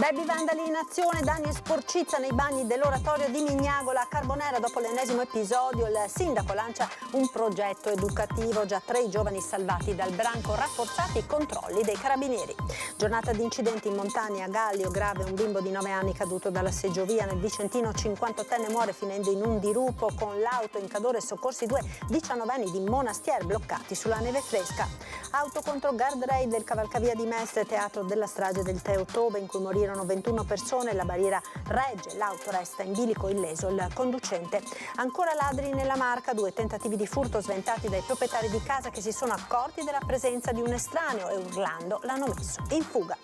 Baby vandali in azione, danni e sporcizia nei bagni dell'oratorio di Mignagola a Carbonera. Dopo l'ennesimo episodio il sindaco lancia un progetto educativo, già 3 i giovani salvati dal branco, rafforzati i controlli dei carabinieri. Giornata di incidenti in montagna, a Gallio, grave un bimbo di 9 anni caduto dalla seggiovia, nel Vicentino 58enne muore finendo in un dirupo, con l'auto in cadore e soccorsi 2 19enni di Monastier bloccati sulla neve fresca. Auto contro guardrail del cavalcavia di Mestre, teatro della strage del 3 ottobre in cui morirono 21 persone, la barriera regge, l'auto resta in bilico illeso il conducente. Ancora ladri nella Marca, 2 tentativi di furto sventati dai proprietari di casa che si sono accorti della presenza di un estraneo e urlando l'hanno messo in fuga.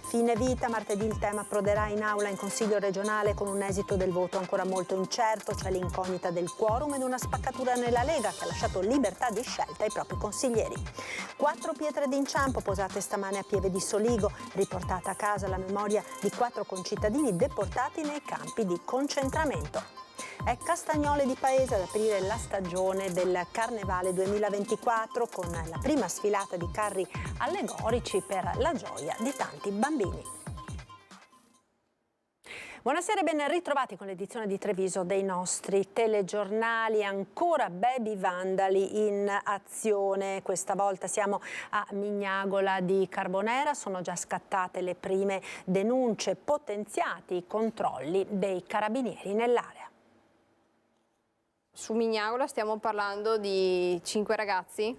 Fine vita, martedì il tema approderà in aula in Consiglio regionale con un esito del voto ancora molto incerto, c'è l'incognita del quorum ed una spaccatura nella Lega che ha lasciato libertà di scelta ai propri consiglieri. 4 pietre d'inciampo posate stamane a Pieve di Soligo, riportata a casa la memoria di 4 concittadini deportati nei campi di concentramento. È Castagnole di Paese ad aprire la stagione del Carnevale 2024 con la prima sfilata di carri allegorici per la gioia di tanti bambini. Buonasera e ben ritrovati con l'edizione di Treviso dei nostri telegiornali. Ancora baby vandali in azione, questa volta siamo a Mignagola di Carbonera, sono già scattate le prime denunce, potenziati i controlli dei carabinieri nell'area. Su Mignagola stiamo parlando di 5 ragazzi,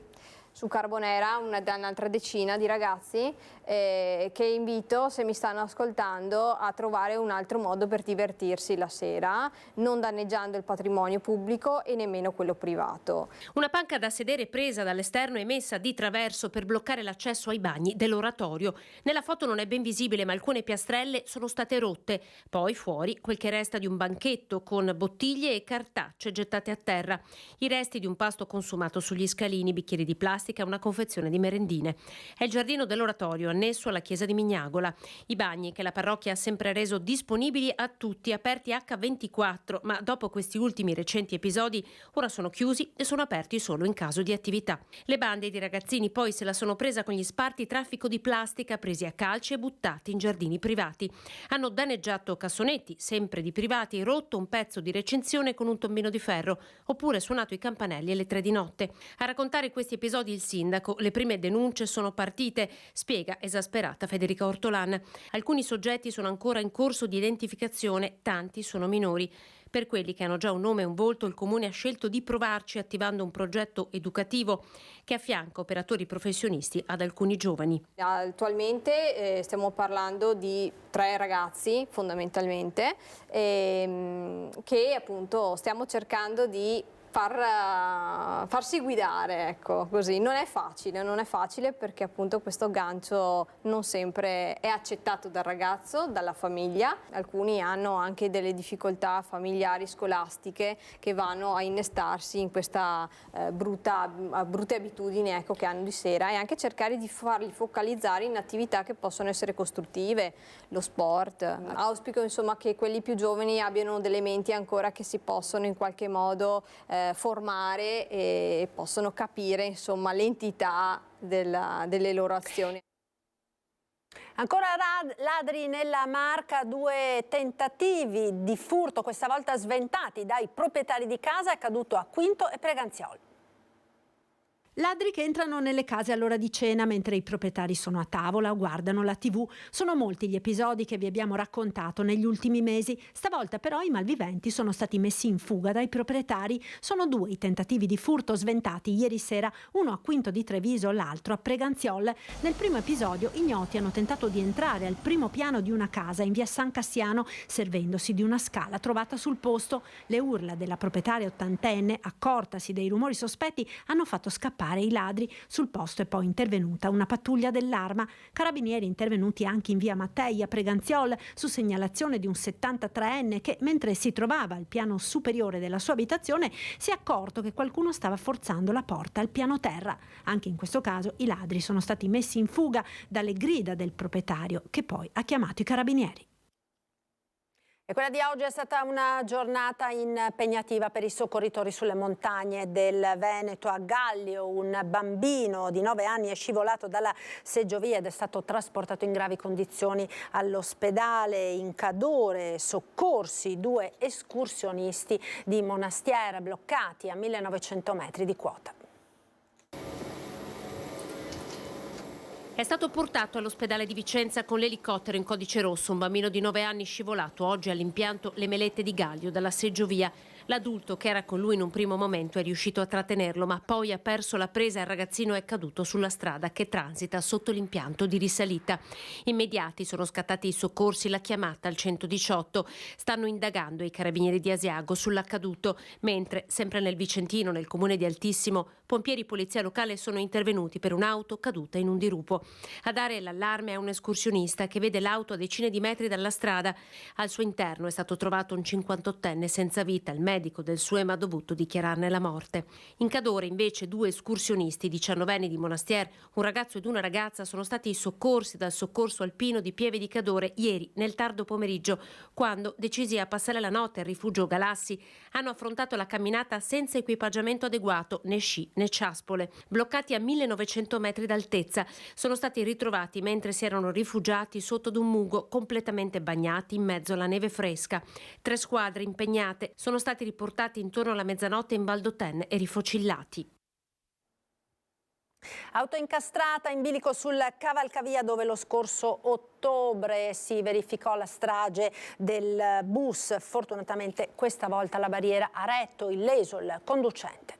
su Carbonera un'altra decina di ragazzi che invito, se mi stanno ascoltando, a trovare un altro modo per divertirsi la sera, non danneggiando il patrimonio pubblico e nemmeno quello privato. Una panca da sedere presa dall'esterno e messa di traverso per bloccare l'accesso ai bagni dell'oratorio. Nella foto non è ben visibile, ma alcune piastrelle sono state rotte. Poi fuori quel che resta di un banchetto con bottiglie e cartacce gettate a terra. I resti di un pasto consumato sugli scalini, bicchieri di plastica e una confezione di merendine. È il giardino dell'oratorio annesso alla chiesa di Mignagola. I bagni che la parrocchia ha sempre reso disponibili a tutti, aperti H24, ma dopo questi ultimi recenti episodi ora sono chiusi e sono aperti solo in caso di attività. Le bande di ragazzini poi se la sono presa con gli sparti traffico di plastica presi a calci e buttati in giardini privati. Hanno danneggiato cassonetti, sempre di privati, rotto un pezzo di recinzione con un tombino di ferro, oppure suonato i campanelli alle 3 di notte. A raccontare questi episodi il sindaco, le prime denunce sono partite, spiega esasperata Federica Ortolan. Alcuni soggetti sono ancora in corso di identificazione, tanti sono minori. Per quelli che hanno già un nome e un volto, il Comune ha scelto di provarci attivando un progetto educativo che affianca operatori professionisti ad alcuni giovani. Attualmente stiamo parlando di 3 ragazzi fondamentalmente che appunto stiamo cercando di farsi guidare, ecco, così. Non è facile perché appunto questo gancio non sempre è accettato dal ragazzo, dalla famiglia. Alcuni hanno anche delle difficoltà familiari, scolastiche, che vanno a innestarsi in questa brutte abitudini, ecco, che hanno di sera, e anche cercare di farli focalizzare in attività che possono essere costruttive, lo sport. Auspico insomma che quelli più giovani abbiano delle menti ancora che si possono in qualche modo formare e possono capire insomma l'entità delle loro azioni. Ancora ladri nella Marca, 2 tentativi di furto, questa volta sventati dai proprietari di casa, è accaduto a Quinto e Preganziol. Ladri che entrano nelle case all'ora di cena mentre i proprietari sono a tavola o guardano la TV. Sono molti gli episodi che vi abbiamo raccontato negli ultimi mesi. Stavolta però i malviventi sono stati messi in fuga dai proprietari. Sono 2 i tentativi di furto sventati ieri sera, uno a Quinto di Treviso, l'altro a Preganziol. Nel primo episodio ignoti hanno tentato di entrare al primo piano di una casa in via San Cassiano, servendosi di una scala trovata sul posto. Le urla della proprietaria ottantenne, accortasi dei rumori sospetti, hanno fatto scappare i ladri. Sul posto è poi intervenuta una pattuglia dell'Arma. Carabinieri intervenuti anche in via Mattei a Preganziol su segnalazione di un 73enne che, mentre si trovava al piano superiore della sua abitazione, si è accorto che qualcuno stava forzando la porta al piano terra. Anche in questo caso i ladri sono stati messi in fuga dalle grida del proprietario, che poi ha chiamato i carabinieri. E quella di oggi è stata una giornata impegnativa per i soccorritori sulle montagne del Veneto. A Gallio un bambino di 9 anni è scivolato dalla seggiovia ed è stato trasportato in gravi condizioni all'ospedale. In Cadore soccorsi 2 escursionisti di Monastiera bloccati a 1900 metri di quota. È stato portato all'ospedale di Vicenza con l'elicottero in codice rosso un bambino di 9 anni scivolato oggi all'impianto Le Melette di Gallio dalla seggiovia. L'adulto che era con lui in un primo momento è riuscito a trattenerlo, ma poi ha perso la presa e il ragazzino è caduto sulla strada che transita sotto l'impianto di risalita. Immediati sono scattati i soccorsi, la chiamata al 118. Stanno indagando i carabinieri di Asiago sull'accaduto, mentre sempre nel Vicentino, nel comune di Altissimo, pompieri e polizia locale sono intervenuti per un'auto caduta in un dirupo. A dare l'allarme è un escursionista che vede l'auto a decine di metri dalla strada. Al suo interno è stato trovato un 58enne senza vita. Il medico del SUEM ha dovuto dichiararne la morte. In Cadore invece 2 escursionisti 19enni di Monastier, un ragazzo ed una ragazza, sono stati soccorsi dal soccorso alpino di Pieve di Cadore ieri nel tardo pomeriggio, quando, decisi a passare la notte al rifugio Galassi, hanno affrontato la camminata senza equipaggiamento adeguato, né sci né ciaspole. Bloccati a 1900 metri d'altezza, sono stati ritrovati mentre si erano rifugiati sotto ad un mugo, completamente bagnati in mezzo alla neve fresca. 3 squadre impegnate sono stati riportati intorno alla mezzanotte in Valdotene e rifocillati. Auto incastrata in bilico sul cavalcavia dove lo scorso ottobre si verificò la strage del bus. Fortunatamente questa volta la barriera ha retto, illeso il conducente.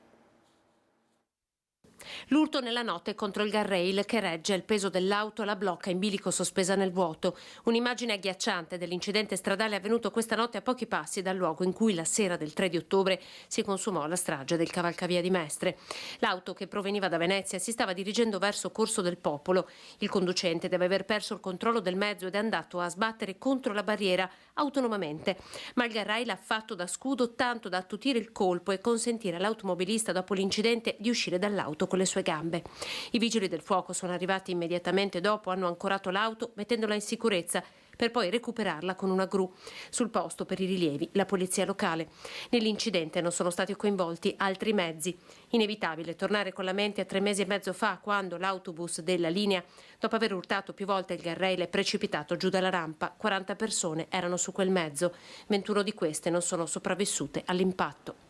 L'urto nella notte contro il guardrail che regge il peso dell'auto la blocca in bilico sospesa nel vuoto. Un'immagine agghiacciante dell'incidente stradale avvenuto questa notte a pochi passi dal luogo in cui la sera del 3 di ottobre si consumò la strage del cavalcavia di Mestre. L'auto, che proveniva da Venezia, si stava dirigendo verso Corso del Popolo. Il conducente deve aver perso il controllo del mezzo ed è andato a sbattere contro la barriera autonomamente. Ma il guardrail ha fatto da scudo tanto da attutire il colpo e consentire all'automobilista dopo l'incidente di uscire dall'auto con le sue gambe. I vigili del fuoco sono arrivati immediatamente dopo, hanno ancorato l'auto mettendola in sicurezza per poi recuperarla con una gru. Sul posto per i rilievi la polizia locale. Nell'incidente non sono stati coinvolti altri mezzi. Inevitabile tornare con la mente a 3 mesi e mezzo fa, quando l'autobus della linea, dopo aver urtato più volte il guardrail, è precipitato giù dalla rampa. 40 persone erano su quel mezzo, 21 di queste non sono sopravvissute all'impatto.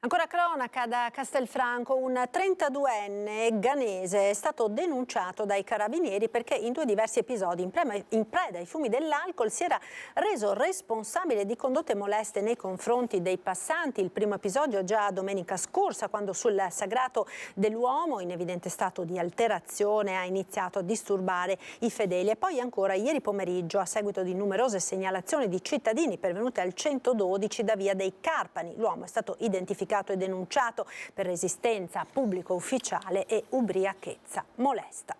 Ancora cronaca da Castelfranco, un 32enne ghanese è stato denunciato dai carabinieri perché in 2 diversi episodi in preda ai fumi dell'alcol si era reso responsabile di condotte moleste nei confronti dei passanti. Il primo episodio già domenica scorsa, quando sul sagrato dell'uomo, in evidente stato di alterazione, ha iniziato a disturbare i fedeli. E poi ancora ieri pomeriggio, a seguito di numerose segnalazioni di cittadini pervenute al 112 da via dei Carpani, l'uomo è stato identificato e denunciato per resistenza a pubblico ufficiale e ubriachezza molesta.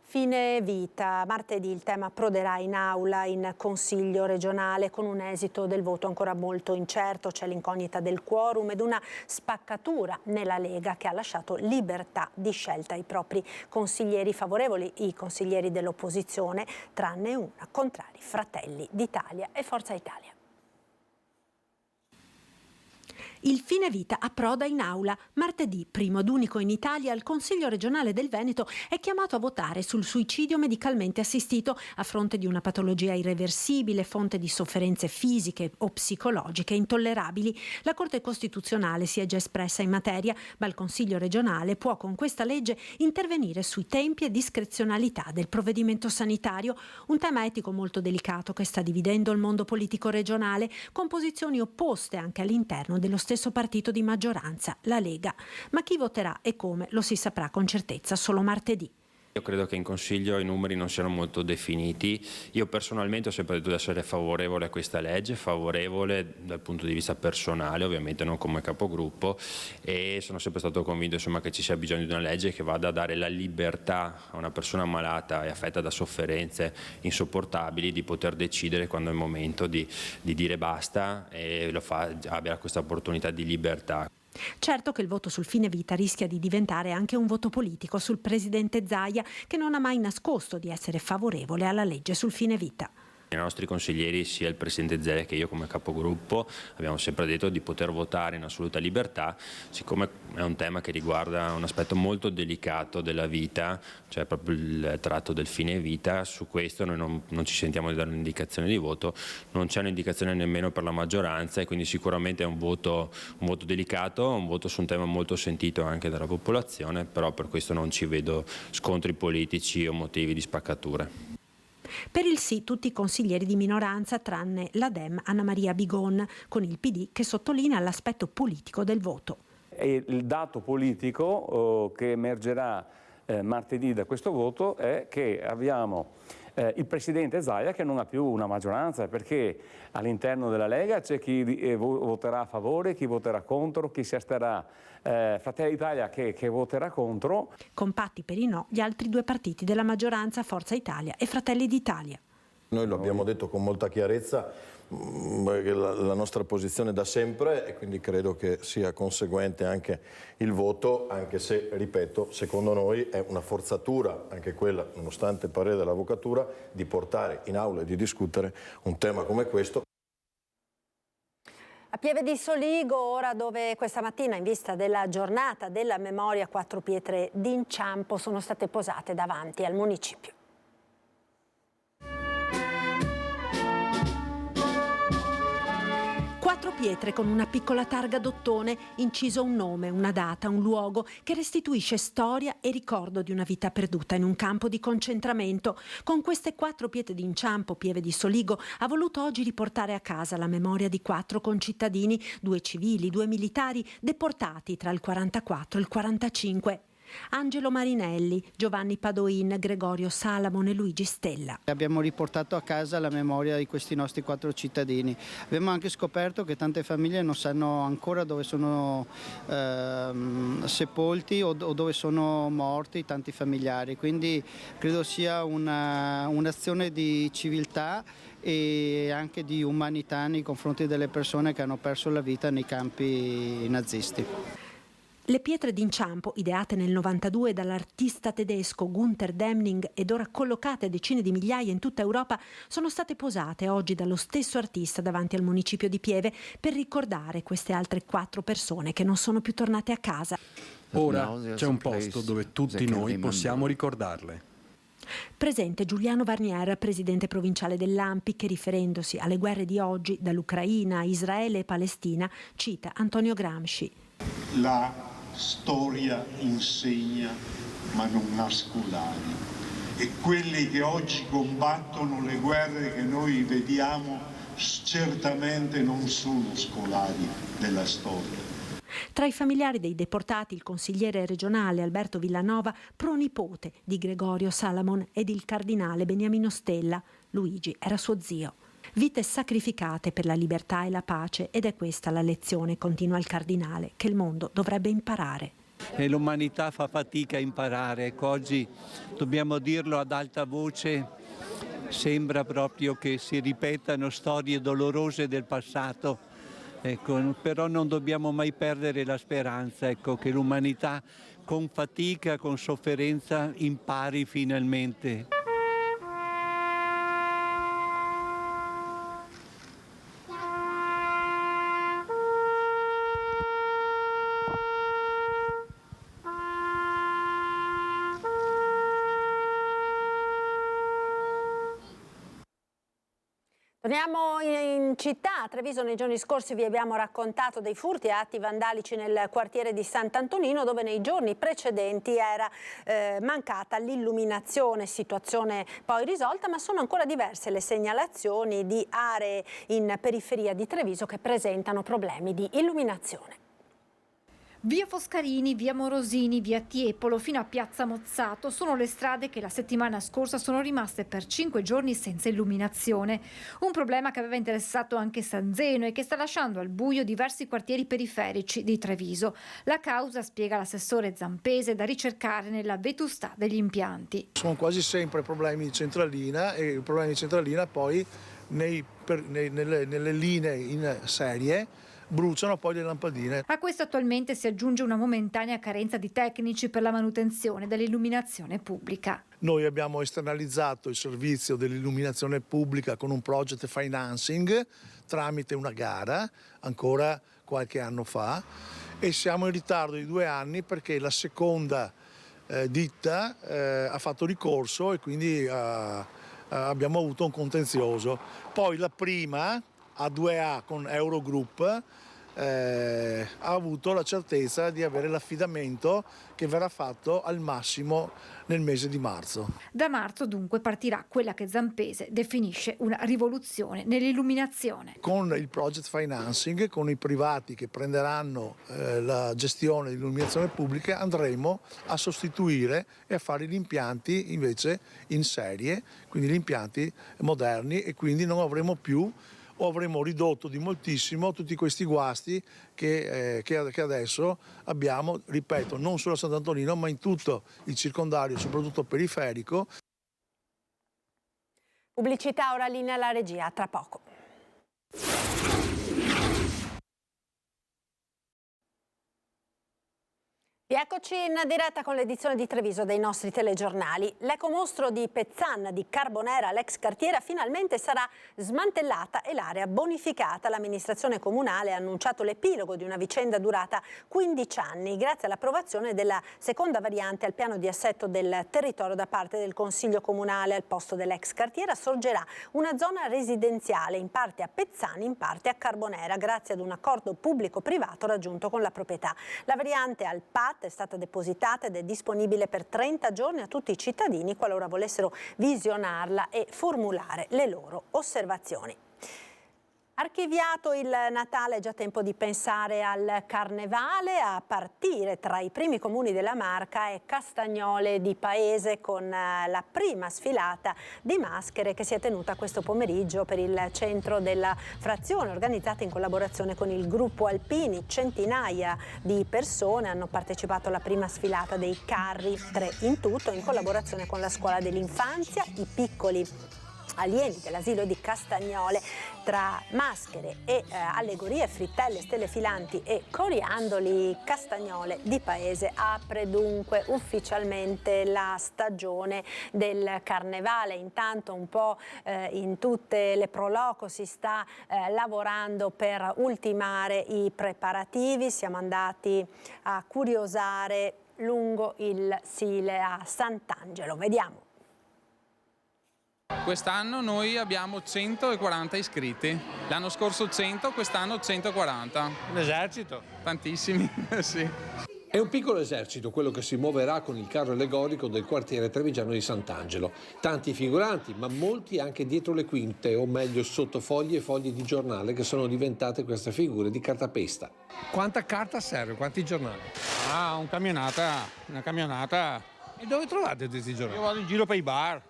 Fine vita. Martedì il tema approderà in aula in Consiglio regionale con un esito del voto ancora molto incerto. C'è l'incognita del quorum ed una spaccatura nella Lega che ha lasciato libertà di scelta ai propri consiglieri favorevoli, i consiglieri dell'opposizione, tranne una, contrari Fratelli d'Italia e Forza Italia. Il fine vita approda in aula. Martedì, primo ed unico in Italia, il Consiglio regionale del Veneto è chiamato a votare sul suicidio medicalmente assistito a fronte di una patologia irreversibile, fonte di sofferenze fisiche o psicologiche intollerabili. La Corte Costituzionale si è già espressa in materia, ma il Consiglio regionale può con questa legge intervenire sui tempi e discrezionalità del provvedimento sanitario, un tema etico molto delicato che sta dividendo il mondo politico regionale con posizioni opposte anche all'interno dello stesso partito di maggioranza, la Lega. Ma chi voterà e come lo si saprà con certezza solo martedì. Io credo che in Consiglio i numeri non siano molto definiti. Io personalmente ho sempre detto di essere favorevole a questa legge, favorevole dal punto di vista personale, ovviamente non come capogruppo, e sono sempre stato convinto che ci sia bisogno di una legge che vada a dare la libertà a una persona malata e affetta da sofferenze insopportabili di poter decidere quando è il momento di dire basta, e abbia questa opportunità di libertà. Certo che il voto sul fine vita rischia di diventare anche un voto politico sul presidente Zaia, che non ha mai nascosto di essere favorevole alla legge sul fine vita. I nostri consiglieri, sia il Presidente Zeller che io come capogruppo, abbiamo sempre detto di poter votare in assoluta libertà, siccome è un tema che riguarda un aspetto molto delicato della vita, cioè proprio il tratto del fine vita. Su questo noi non ci sentiamo di dare un'indicazione di voto, non c'è un'indicazione nemmeno per la maggioranza, e quindi sicuramente è un voto delicato, un voto su un tema molto sentito anche dalla popolazione, però per questo non ci vedo scontri politici o motivi di spaccature. Per il sì tutti i consiglieri di minoranza tranne la Dem Anna Maria Bigon, con il PD che sottolinea l'aspetto politico del voto. E il dato politico che emergerà martedì da questo voto è che abbiamo il Presidente Zaia che non ha più una maggioranza, perché all'interno della Lega c'è chi voterà a favore, chi voterà contro, chi si asterrà. Fratelli d'Italia che voterà contro. Compatti per i no gli altri due partiti della maggioranza, Forza Italia e Fratelli d'Italia. Noi lo abbiamo detto con molta chiarezza, la nostra posizione da sempre, e quindi credo che sia conseguente anche il voto, anche se, ripeto, secondo noi è una forzatura, anche quella, nonostante il parere dell'Avvocatura, di portare in aula e di discutere un tema come questo. A Pieve di Soligo, ora dove questa mattina, in vista della giornata della memoria, 4 pietre d'inciampo sono state posate davanti al municipio. 4 pietre con una piccola targa d'ottone, inciso un nome, una data, un luogo che restituisce storia e ricordo di una vita perduta in un campo di concentramento. Con queste 4 pietre d'inciampo, Pieve di Soligo ha voluto oggi riportare a casa la memoria di 4 concittadini, 2 civili, 2 militari, deportati tra il 44 e il 45. Angelo Marinelli, Giovanni Padoin, Gregorio Salamon e Luigi Stella. Abbiamo riportato a casa la memoria di questi nostri 4 cittadini. Abbiamo anche scoperto che tante famiglie non sanno ancora dove sono sepolti o dove sono morti tanti familiari, quindi credo sia un'azione di civiltà e anche di umanità nei confronti delle persone che hanno perso la vita nei campi nazisti. Le pietre d'inciampo, ideate nel 92 dall'artista tedesco Gunther Demning ed ora collocate a decine di migliaia in tutta Europa, sono state posate oggi dallo stesso artista davanti al municipio di Pieve per ricordare queste altre 4 persone che non sono più tornate a casa. Ora c'è un posto dove tutti noi possiamo ricordarle. Presente Giuliano Varnier, presidente provinciale dell'ANPI, che riferendosi alle guerre di oggi, dall'Ucraina, Israele e Palestina, cita Antonio Gramsci. La storia insegna ma non ha scolari, e quelli che oggi combattono le guerre che noi vediamo certamente non sono scolari della storia. Tra i familiari dei deportati il consigliere regionale Alberto Villanova, pronipote di Gregorio Salamon, ed il cardinale Beniamino Stella. Luigi era suo zio. Vite sacrificate per la libertà e la pace, ed è questa la lezione, continua il cardinale, che il mondo dovrebbe imparare. E l'umanità fa fatica a imparare. Ecco, oggi dobbiamo dirlo ad alta voce, sembra proprio che si ripetano storie dolorose del passato, ecco, però non dobbiamo mai perdere la speranza, ecco, che l'umanità con fatica, con sofferenza impari finalmente. Torniamo in città. A Treviso nei giorni scorsi vi abbiamo raccontato dei furti e atti vandalici nel quartiere di Sant'Antonino, dove nei giorni precedenti era mancata l'illuminazione, situazione poi risolta, ma sono ancora diverse le segnalazioni di aree in periferia di Treviso che presentano problemi di illuminazione. Via Foscarini, via Morosini, via Tiepolo fino a piazza Mozzato sono le strade che la settimana scorsa sono rimaste per 5 giorni senza illuminazione. Un problema che aveva interessato anche San Zeno e che sta lasciando al buio diversi quartieri periferici di Treviso. La causa, spiega l'assessore Zampese, da ricercare nella vetustà degli impianti. Sono quasi sempre problemi di centralina, e i problemi di centralina poi nelle linee in serie bruciano poi le lampadine. A questo attualmente si aggiunge una momentanea carenza di tecnici per la manutenzione dell'illuminazione pubblica. Noi abbiamo esternalizzato il servizio dell'illuminazione pubblica con un project financing tramite una gara, ancora qualche anno fa, e siamo in ritardo di 2 anni perché la seconda ditta ha fatto ricorso e quindi abbiamo avuto un contenzioso. Poi la prima, A2A con Eurogroup, ha avuto la certezza di avere l'affidamento che verrà fatto al massimo nel mese di marzo. Da marzo dunque partirà quella che Zampese definisce una rivoluzione nell'illuminazione. Con il project financing, con i privati che prenderanno la gestione dell'illuminazione pubblica, andremo a sostituire e a fare gli impianti invece in serie, quindi gli impianti moderni, e quindi non avremo più o avremo ridotto di moltissimo tutti questi guasti che adesso abbiamo, ripeto, non solo a Sant'Antonino ma in tutto il circondario, soprattutto periferico. Pubblicità, ora linea alla regia, tra poco. Eccoci in diretta con l'edizione di Treviso dei nostri telegiornali. L'ecomostro di Pezzan di Carbonera, l'ex cartiera, finalmente sarà smantellata e l'area bonificata. L'amministrazione comunale ha annunciato l'epilogo di una vicenda durata 15 anni grazie all'approvazione della seconda variante al piano di assetto del territorio da parte del Consiglio Comunale. Al posto dell'ex cartiera sorgerà una zona residenziale, in parte a Pezzan, in parte a Carbonera, grazie ad un accordo pubblico-privato raggiunto con la proprietà. La variante al PAT è stata depositata ed è disponibile per 30 giorni a tutti i cittadini qualora volessero visionarla e formulare le loro osservazioni. Archiviato il Natale, è già tempo di pensare al Carnevale. A partire tra i primi comuni della Marca è Castagnole di Paese, con la prima sfilata di maschere che si è tenuta questo pomeriggio per il centro della frazione, organizzata in collaborazione con il gruppo Alpini. Centinaia di persone hanno partecipato alla prima sfilata dei carri, 3 in tutto, in collaborazione con la scuola dell'infanzia. I piccoli alieni dell'asilo di Castagnole, tra maschere e allegorie, frittelle, stelle filanti e coriandoli. Castagnole di Paese apre dunque ufficialmente la stagione del Carnevale. Intanto un po' in tutte le pro loco si sta lavorando per ultimare i preparativi. Siamo andati a curiosare lungo il Sile a Sant'Angelo. Vediamo. Quest'anno noi abbiamo 140 iscritti, l'anno scorso 100, quest'anno 140. Un esercito? Tantissimi, sì. È un piccolo esercito quello che si muoverà con il carro allegorico del quartiere trevigiano di Sant'Angelo. Tanti figuranti, ma molti anche dietro le quinte, o meglio sotto fogli e fogli di giornale, che sono diventate queste figure di cartapesta. Quanta carta serve? Quanti giornali? Una camionata. E dove trovate questi giornali? Io vado in giro per i bar.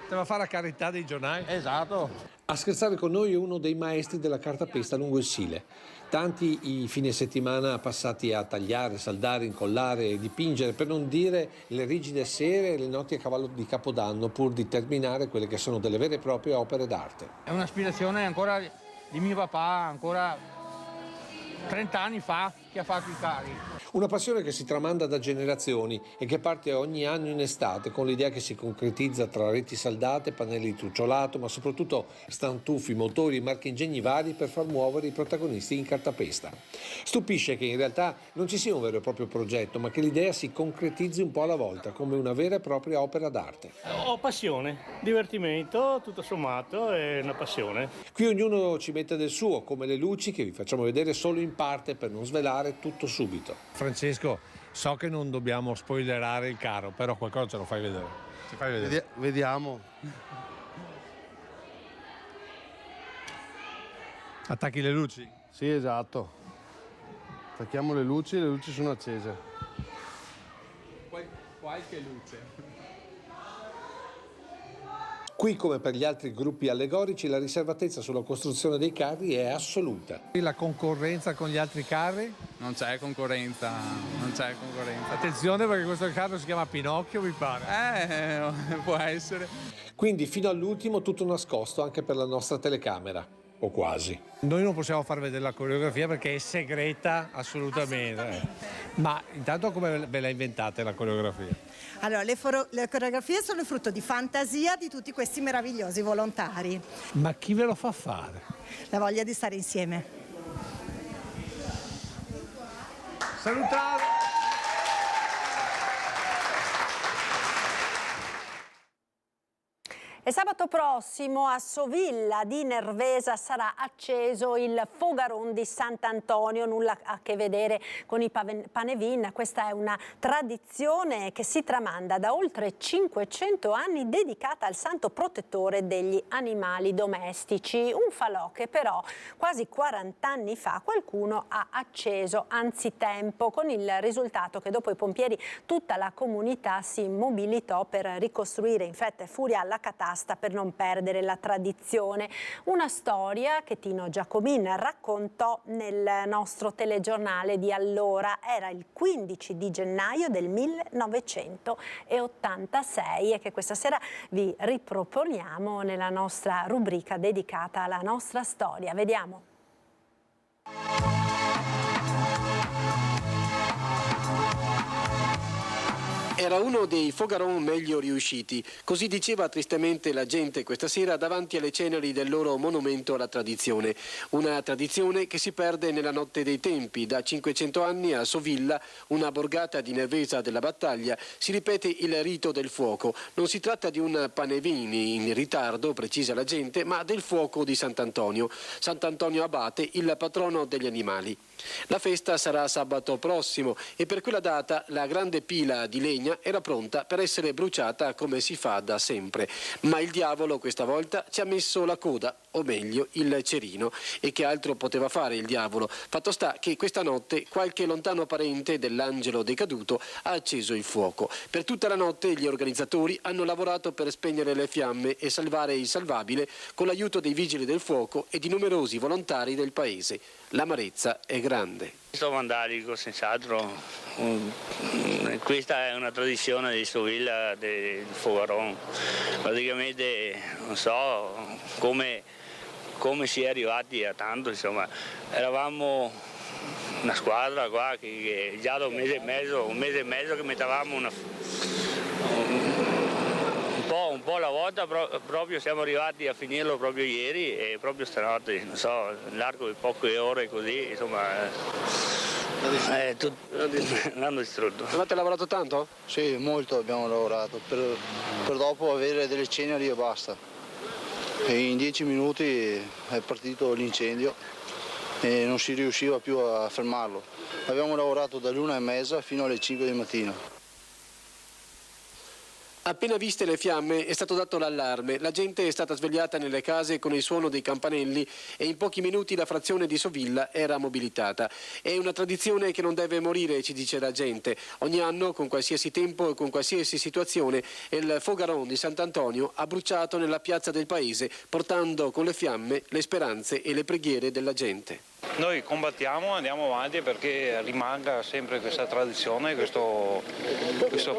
Te va a fare la carità dei giornali? Esatto. A scherzare con noi è uno dei maestri della cartapesta lungo il Sile. Tanti i fine settimana passati a tagliare, saldare, incollare e dipingere, per non dire le rigide sere e le notti a cavallo di Capodanno, pur di terminare quelle che sono delle vere e proprie opere d'arte. È un'aspirazione ancora di mio papà, ancora 30 anni fa, che ha fatto i carri. Una passione che si tramanda da generazioni e che parte ogni anno in estate con l'idea che si concretizza tra reti saldate, pannelli di trucciolato, ma soprattutto stantufi, motori e marchingegni vari per far muovere i protagonisti in cartapesta. Stupisce che in realtà non ci sia un vero e proprio progetto, ma che l'idea si concretizzi un po' alla volta, come una vera e propria opera d'arte. Ho passione, divertimento, tutto sommato, è una passione. Qui ognuno ci mette del suo, come le luci che vi facciamo vedere solo in parte per non svelare tutto subito. Francesco, so che non dobbiamo spoilerare il carro, però qualcosa ce lo fai vedere. Ci fai vedere. Vediamo. Attacchi le luci? Sì, esatto. Attacchiamo le luci sono accese. Qualche luce. Qui, come per gli altri gruppi allegorici, la riservatezza sulla costruzione dei carri è assoluta. La concorrenza con gli altri carri? Non c'è concorrenza, Attenzione, perché questo carro si chiama Pinocchio, mi pare. Può essere. Quindi fino all'ultimo tutto nascosto anche per la nostra telecamera. o quasi. Noi non possiamo far vedere la coreografia perché è segreta assolutamente. Ma intanto come ve la inventate la coreografia? Allora, le coreografie sono il frutto di fantasia di tutti questi meravigliosi volontari. Ma chi ve lo fa fare? La voglia di stare insieme. Salutare! E sabato prossimo a Sovilla di Nervesa sarà acceso il Fogaron di Sant'Antonio, nulla a che vedere con i panevin. Questa è una tradizione che si tramanda da oltre 500 anni, dedicata al santo protettore degli animali domestici. Un falò che però quasi 40 anni fa qualcuno ha acceso anzitempo, con il risultato che dopo i pompieri tutta la comunità si mobilitò per ricostruire in fretta e furia la catasta per non perdere la tradizione. Una storia che Tino Giacobin raccontò nel nostro telegiornale di allora. Era il 15 di gennaio del 1986 e che questa sera vi riproponiamo nella nostra rubrica dedicata alla nostra storia. Vediamo. Era uno dei Fogaron meglio riusciti, così diceva tristemente la gente questa sera davanti alle ceneri del loro monumento alla tradizione. Una tradizione che si perde nella notte dei tempi. Da 500 anni a Sovilla, una borgata di Nervesa della Battaglia, si ripete il rito del fuoco. Non si tratta di un panevin in ritardo, precisa la gente, ma del fuoco di Sant'Antonio. Sant'Antonio Abate, il patrono degli animali. La festa sarà sabato prossimo e per quella data la grande pila di legna era pronta per essere bruciata come si fa da sempre. Ma il diavolo questa volta ci ha messo la coda, o meglio il cerino. E che altro poteva fare il diavolo? Fatto sta che questa notte qualche lontano parente dell'angelo decaduto ha acceso il fuoco. Per tutta la notte gli organizzatori hanno lavorato per spegnere le fiamme e salvare il salvabile con l'aiuto dei vigili del fuoco e di numerosi volontari del paese. L'amarezza è grande. Questo vandalico, senz'altro. Questa è una tradizione di Sovilla del Fogaron. Praticamente non so come si è arrivati a tanto, insomma. Eravamo una squadra qua che già da un mese e mezzo che mettevamo un po' alla volta, proprio siamo arrivati a finirlo proprio ieri e proprio stanotte, non so, nell'arco di poche ore così, insomma, l'hanno distrutto. Avete lavorato tanto? Sì, molto abbiamo lavorato, per dopo avere delle ceneri e basta. E in 10 minuti è partito l'incendio e non si riusciva più a fermarlo. Abbiamo lavorato dall'1:30 fino alle 5 del mattino. Appena viste le fiamme è stato dato l'allarme, la gente è stata svegliata nelle case con il suono dei campanelli e in pochi minuti la frazione di Sovilla era mobilitata. È una tradizione che non deve morire, ci dice la gente. Ogni anno, con qualsiasi tempo e con qualsiasi situazione, il Fogaron di Sant'Antonio ha bruciato nella piazza del paese, portando con le fiamme le speranze e le preghiere della gente. Noi combattiamo, andiamo avanti perché rimanga sempre questa tradizione, questo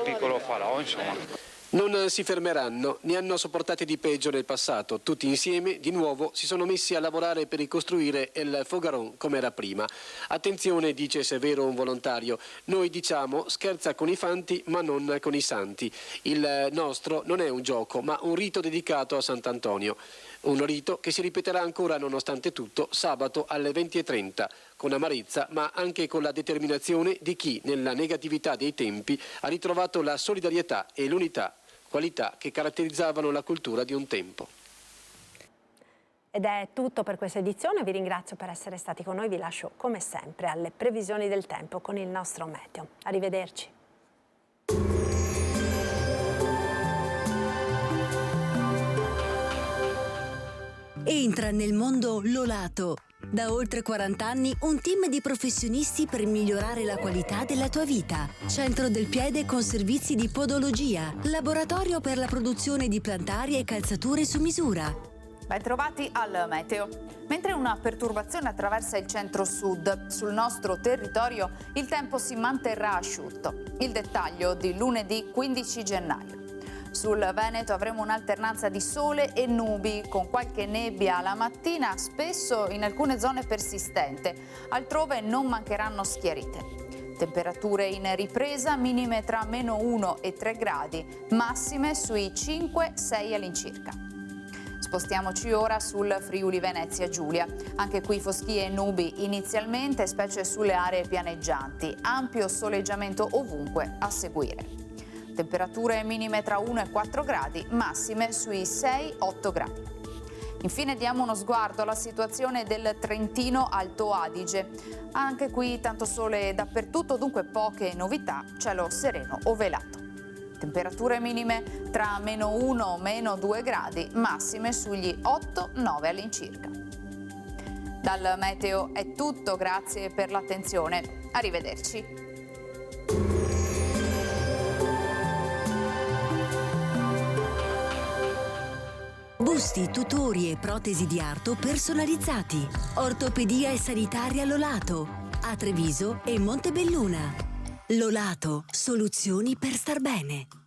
piccolo falò, insomma. Non si fermeranno, ne hanno sopportate di peggio nel passato. Tutti insieme, di nuovo, si sono messi a lavorare per ricostruire il Fogaron come era prima. Attenzione, dice Severo, un volontario, noi diciamo scherza con i fanti ma non con i santi. Il nostro non è un gioco, ma un rito dedicato a Sant'Antonio. Un rito che si ripeterà ancora, nonostante tutto, sabato alle 20:30, con amarezza ma anche con la determinazione di chi, nella negatività dei tempi, ha ritrovato la solidarietà e l'unità, qualità che caratterizzavano la cultura di un tempo. Ed è tutto per questa edizione, vi ringrazio per essere stati con noi, vi lascio come sempre alle previsioni del tempo con il nostro meteo. Arrivederci. Entra nel mondo Lolato. Da oltre 40 anni un team di professionisti per migliorare la qualità della tua vita. Centro del piede con servizi di podologia. Laboratorio per la produzione di plantari e calzature su misura. Ben trovati al meteo. Mentre una perturbazione attraversa il centro-sud, sul nostro territorio il tempo si manterrà asciutto. Il dettaglio di lunedì 15 gennaio. Sul Veneto avremo un'alternanza di sole e nubi, con qualche nebbia la mattina, spesso in alcune zone persistente. Altrove non mancheranno schiarite. Temperature in ripresa, minime tra -1 e 3 gradi, massime sui 5-6 all'incirca. Spostiamoci ora sul Friuli Venezia Giulia. Anche qui foschie e nubi inizialmente, specie sulle aree pianeggianti. Ampio soleggiamento ovunque a seguire. Temperature minime tra 1 e 4 gradi, massime sui 6-8 gradi. Infine diamo uno sguardo alla situazione del Trentino Alto Adige. Anche qui tanto sole dappertutto, dunque poche novità, cielo sereno o velato. Temperature minime tra -1 o -2 gradi, massime sugli 8-9 all'incirca. Dal meteo è tutto, grazie per l'attenzione. Arrivederci. Busti, tutori e protesi di arto personalizzati. Ortopedia e sanitaria Lolato. A Treviso e Montebelluna. Lolato, soluzioni per star bene.